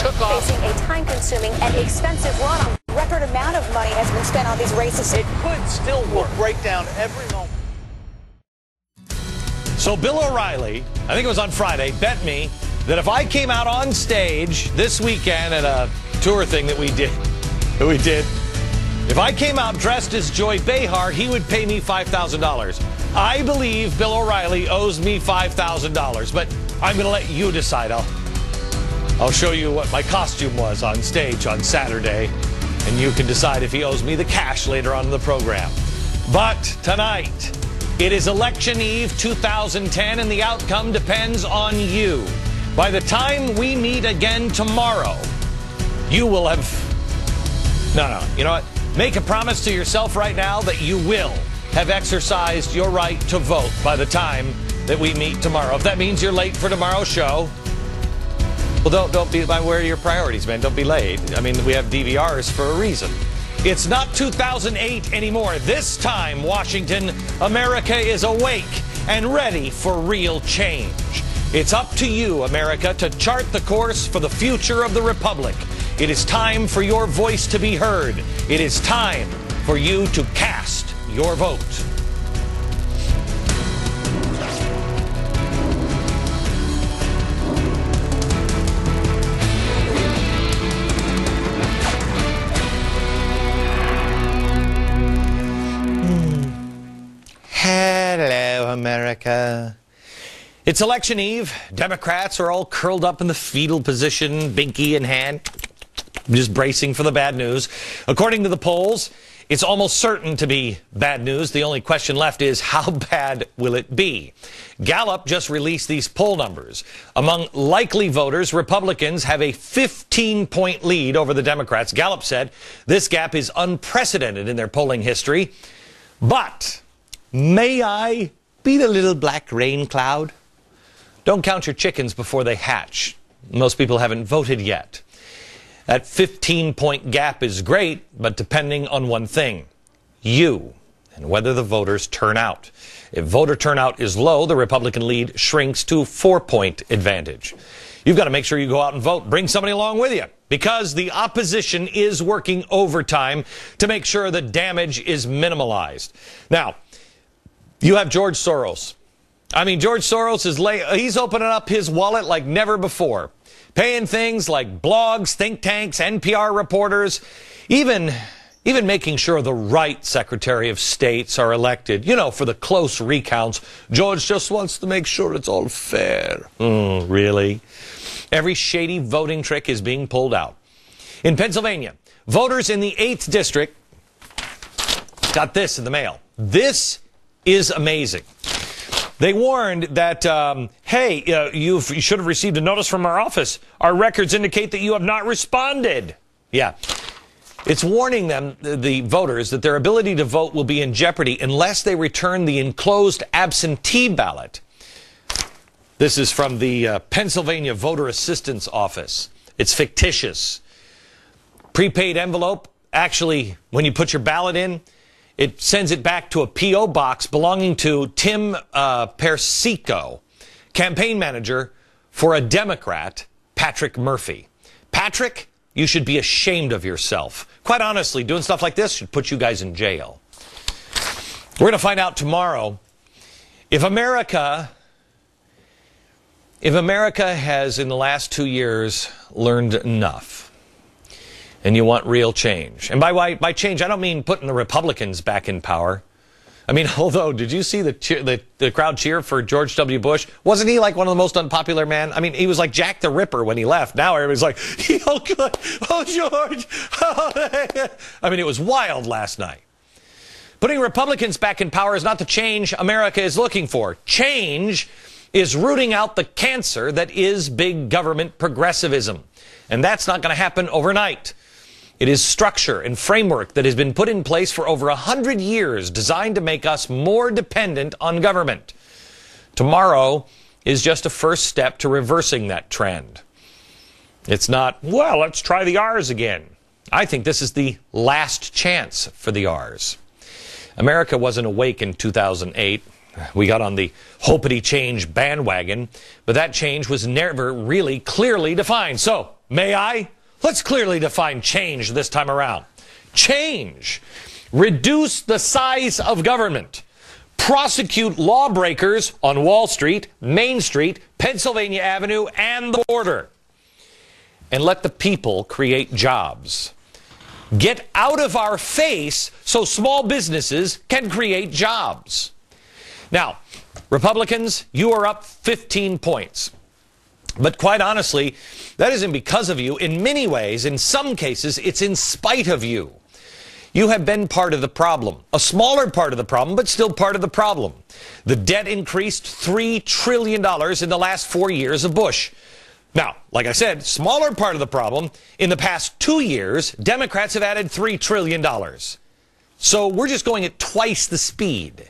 took off. Facing a time-consuming and expensive run. A record amount of money has been spent on these races. It could still work. Break down every moment. So Bill O'Reilly, I think it was on Friday, bet me that if I came out on stage this weekend at a tour thing that we did, if I came out dressed as Joy Behar, he would pay me $5,000. I believe Bill O'Reilly owes me $5,000, but I'm going to let you decide. I'll show you what my costume was on stage on Saturday, and you can decide if he owes me the cash later on in the program. But tonight, it is Election Eve 2010, and the outcome depends on you. By the time we meet again tomorrow, you will have... No, you know what? Make a promise to yourself right now that you will have exercised your right to vote by the time that we meet tomorrow. If that means you're late for tomorrow's show, well, don't be aware of your priorities, man. Don't be late. I mean, we have DVRs for a reason. It's not 2008 anymore. This time, Washington, America is awake and ready for real change. It's up to you, America, to chart the course for the future of the Republic. It is time for your voice to be heard. It is time for you to cast your vote. Hello, America. It's Election Eve. Democrats are all curled up in the fetal position, binky in hand, just bracing for the bad news. According to the polls, it's almost certain to be bad news. The only question left is, how bad will it be? Gallup just released these poll numbers. Among likely voters, Republicans have a 15-point lead over the Democrats. Gallup said this gap is unprecedented in their polling history. But may I be the little black rain cloud? Don't count your chickens before they hatch. Most people haven't voted yet. That 15-point gap is great, but depending on one thing, you, and whether the voters turn out. If voter turnout is low, the Republican lead shrinks to 4-point advantage. You've got to make sure you go out and vote. Bring somebody along with you, because the opposition is working overtime to make sure the damage is minimalized. Now, you have George Soros. I mean, George Soros he's opening up his wallet like never before, paying things like blogs, think tanks, NPR reporters, even making sure the right Secretary of States are elected. You know, for the close recounts, George just wants to make sure it's all fair. Really? Every shady voting trick is being pulled out. In Pennsylvania, voters in the 8th District got this in the mail. This is amazing. They warned that, hey, you should have received a notice from our office. Our records indicate that you have not responded. Yeah. It's warning them, the voters, that their ability to vote will be in jeopardy unless they return the enclosed absentee ballot. This is from the Pennsylvania Voter Assistance Office. It's fictitious. Prepaid envelope, actually, when you put your ballot in, it sends it back to a P.O. box belonging to Tim Persico, campaign manager for a Democrat, Patrick Murphy. Patrick, you should be ashamed of yourself. Quite honestly, doing stuff like this should put you guys in jail. We're going to find out tomorrow if America has, in the last 2 years, learned enough. And you want real change. And by change, I don't mean putting the Republicans back in power. I mean, although, did you see the crowd cheer for George W. Bush? Wasn't he like one of the most unpopular men? I mean, he was like Jack the Ripper when he left. Now everybody's like, oh, good. Oh, George. Oh. I mean, it was wild last night. Putting Republicans back in power is not the change America is looking for. Change is rooting out the cancer that is big government progressivism. And that's not going to happen overnight. It is structure and framework that has been put in place for over 100 years, designed to make us more dependent on government. Tomorrow is just a first step to reversing that trend. It's not, well, let's try the R's again. I think this is the last chance for the R's. America wasn't awake in 2008. We got on the hoppity change bandwagon, but that change was never really clearly defined. So may I? Let's clearly define change this time around. Change. Reduce the size of government. Prosecute lawbreakers on Wall Street, Main Street, Pennsylvania Avenue, and the border. And let the people create jobs. Get out of our face so small businesses can create jobs. Now, Republicans, you are up 15 points. But quite honestly, that isn't because of you. In many ways, in some cases, it's in spite of you. You have been part of the problem. A smaller part of the problem, but still part of the problem. The debt increased $3 trillion in the last 4 years of Bush. Now, like I said, smaller part of the problem. In the past 2 years, Democrats have added $3 trillion. So we're just going at twice the speed.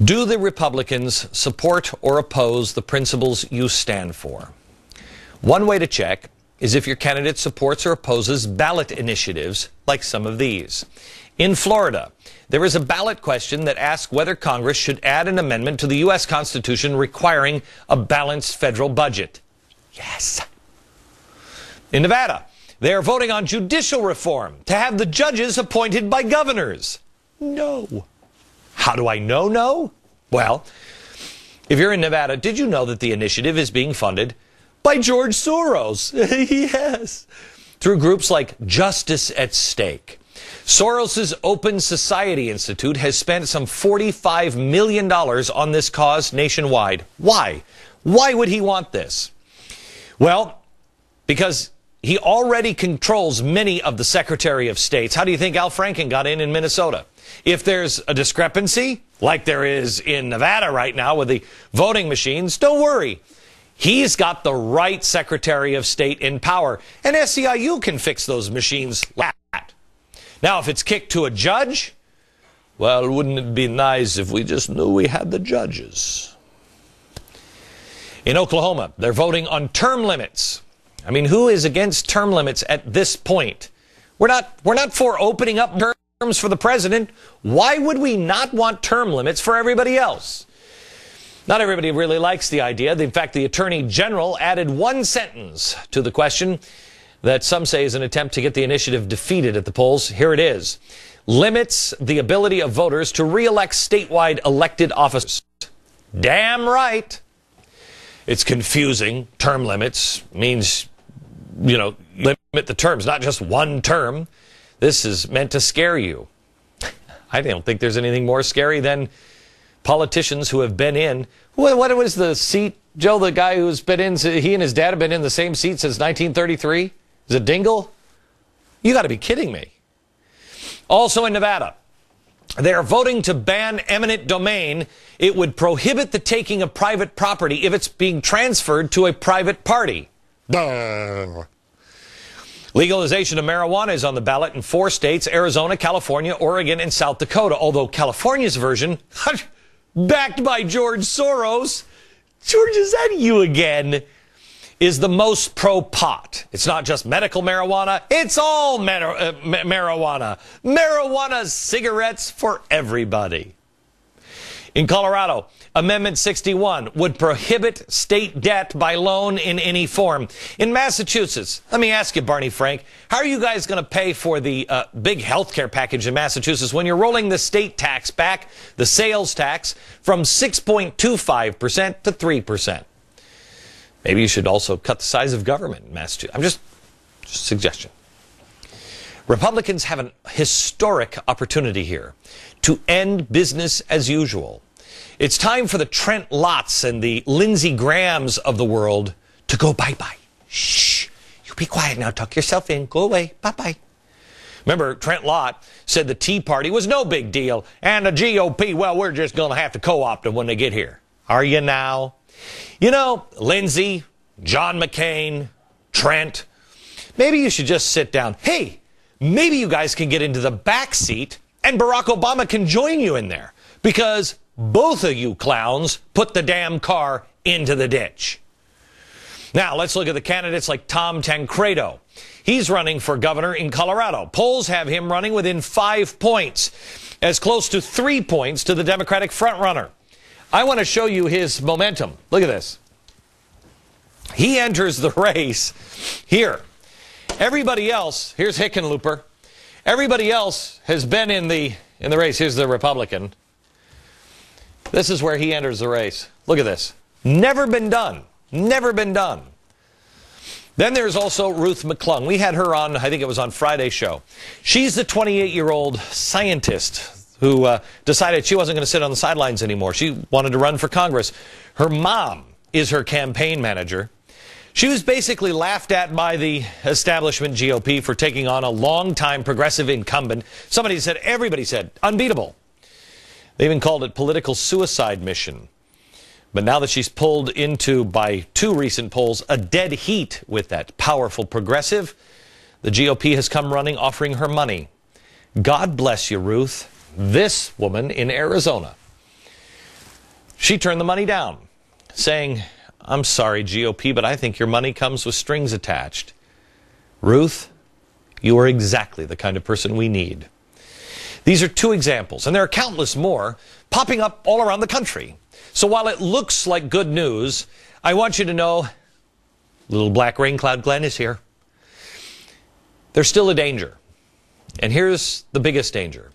Do the Republicans support or oppose the principles you stand for? One way to check is if your candidate supports or opposes ballot initiatives like some of these. In Florida, there is a ballot question that asks whether Congress should add an amendment to the U.S. Constitution requiring a balanced federal budget. Yes. In Nevada, they are voting on judicial reform to have the judges appointed by governors. No. How do I know no? Well, if you're in Nevada, did you know that the initiative is being funded by George Soros? Yes. Through groups like Justice at Stake. Soros's Open Society Institute has spent some $45 million on this cause nationwide. Why? Why would he want this? Well, because he already controls many of the Secretary of States. How do you think Al Franken got in Minnesota? If there's a discrepancy, like there is in Nevada right now with the voting machines, don't worry. He's got the right Secretary of State in power, and SEIU can fix those machines like that. Now, if it's kicked to a judge, well, wouldn't it be nice if we just knew we had the judges? In Oklahoma, they're voting on term limits. I mean, who is against term limits at this point? We're not for opening up terms for the president. Why would we not want term limits for everybody else? Not everybody really likes the idea. In fact, the Attorney General added one sentence to the question that some say is an attempt to get the initiative defeated at the polls. Here it is. Limits the ability of voters to re-elect statewide elected officers. Damn right. It's confusing. Term limits means, limit the terms, not just one term. This is meant to scare you. I don't think there's anything more scary than politicians who have been in. What was the seat, Joe, the guy who's been in, he and his dad have been in the same seat since 1933? Is it Dingell? You got to be kidding me. Also in Nevada, they are voting to ban eminent domain. It would prohibit the taking of private property if it's being transferred to a private party. Duh. Legalization of marijuana is on the ballot in 4 states, Arizona, California, Oregon, and South Dakota. Although California's version, backed by George Soros, George, is that you again, is the most pro-pot. It's not just medical marijuana, it's all marijuana. Marijuana cigarettes for everybody. In Colorado, Amendment 61 would prohibit state debt by loan in any form. In Massachusetts, let me ask you, Barney Frank, how are you guys going to pay for the big health care package in Massachusetts when you're rolling the state tax back, the sales tax, from 6.25% to 3%? Maybe you should also cut the size of government in Massachusetts. I'm just a suggestion. Republicans have an historic opportunity here to end business as usual. It's time for the Trent Lotts and the Lindsey Grahams of the world to go bye-bye. Shh. You be quiet now. Tuck yourself in. Go away. Bye-bye. Remember, Trent Lott said the Tea Party was no big deal, and the GOP, well, we're just going to have to co-opt them when they get here. Are you now? You know, Lindsey, John McCain, Trent, maybe you should just sit down. Hey, maybe you guys can get into the back seat and Barack Obama can join you in there because both of you clowns put the damn car into the ditch. Now, let's look at the candidates like Tom Tancredo. He's running for governor in Colorado. Polls have him running within 5 points, as close to 3 points to the Democratic frontrunner. I want to show you his momentum. Look at this. He enters the race here. Everybody else, here's Hickenlooper. Everybody else has been in the race. Here's the Republican. This is where he enters the race. Look at this. Never been done. Never been done. Then there's also Ruth McClung. We had her on, I think it was on Friday's show. She's the 28-year-old scientist who decided she wasn't going to sit on the sidelines anymore. She wanted to run for Congress. Her mom is her campaign manager. She was basically laughed at by the establishment GOP for taking on a longtime progressive incumbent. Everybody said, unbeatable. They even called it political suicide mission. But now that she's pulled into, by 2 recent polls, a dead heat with that powerful progressive, the GOP has come running, offering her money. God bless you, Ruth. This woman in Arizona. She turned the money down, saying, I'm sorry, GOP, but I think your money comes with strings attached. Ruth, you are exactly the kind of person we need. These are 2 examples, and there are countless more popping up all around the country. So while it looks like good news, I want you to know, little black rain cloud Glenn is here. There's still a danger. And here's the biggest danger.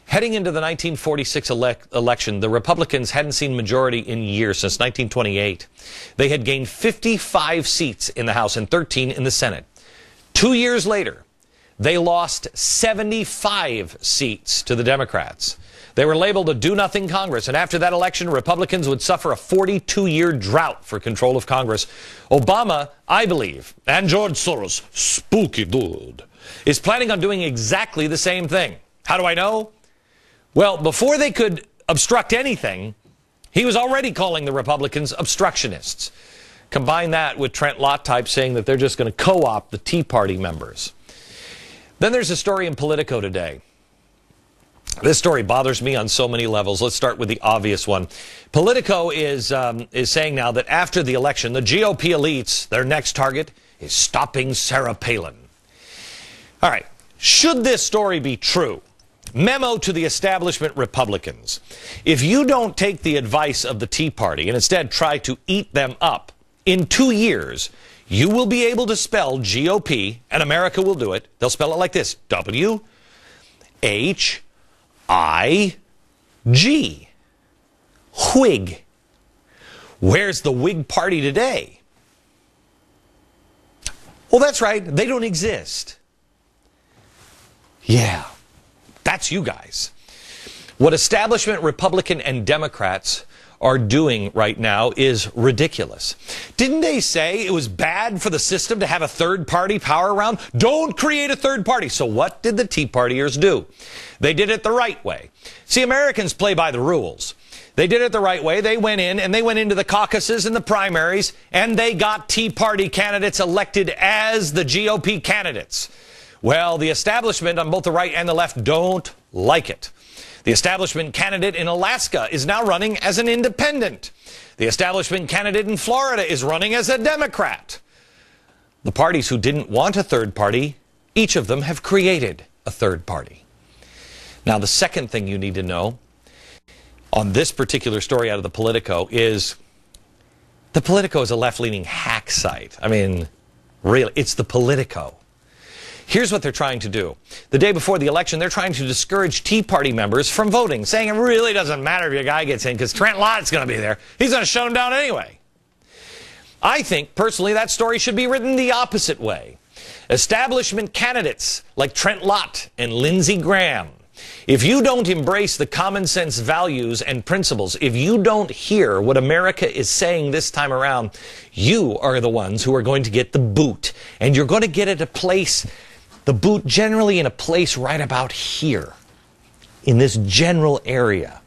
Heading into the 1946 election, the Republicans hadn't seen majority in years, since 1928. They had gained 55 seats in the House and 13 in the Senate. 2 years later, they lost 75 seats to the Democrats. They were labeled a do-nothing Congress, and after that election, Republicans would suffer a 42-year drought for control of Congress. Obama, I believe, and George Soros, spooky dude, is planning on doing exactly the same thing. How do I know? Well, before they could obstruct anything, he was already calling the Republicans obstructionists. Combine that with Trent Lott type saying that they're just going to co-opt the Tea Party members. Then there's a story in Politico today. This story bothers me on so many levels. Let's start with the obvious one. Politico is saying now that after the election, the GOP elites, their next target is stopping Sarah Palin. All right, should this story be true? Memo to the establishment Republicans. If you don't take the advice of the Tea Party and instead try to eat them up, in 2 years, you will be able to spell GOP, and America will do it. They'll spell it like this: W-H-I-G. Whig. Where's the Whig Party today? Well, that's right. They don't exist. Yeah. That's you guys. What establishment Republican and Democrats are doing right now is ridiculous. Didn't they say it was bad for the system to have a third party power around? Don't create a third party. So what did the Tea Partiers do? They did it the right way. See, Americans play by the rules. They did it the right way. They went in and they went into the caucuses and the primaries, and they got Tea Party candidates elected as the GOP candidates. Well, the establishment on both the right and the left don't like it. The establishment candidate in Alaska is now running as an independent. The establishment candidate in Florida is running as a Democrat. The parties who didn't want a third party, each of them have created a third party. Now, the second thing you need to know on this particular story out of the Politico is the Politico is a left-leaning hack site. I mean, really, it's the Politico. Here's what they're trying to do. The day before the election, they're trying to discourage Tea Party members from voting, saying it really doesn't matter if your guy gets in because Trent Lott's going to be there. He's going to shut him down anyway. I think, personally, that story should be written the opposite way. Establishment candidates like Trent Lott and Lindsey Graham, if you don't embrace the common sense values and principles, if you don't hear what America is saying this time around, you are the ones who are going to get the boot. And you're going to get it a place, the boot generally in a place right about here, in this general area.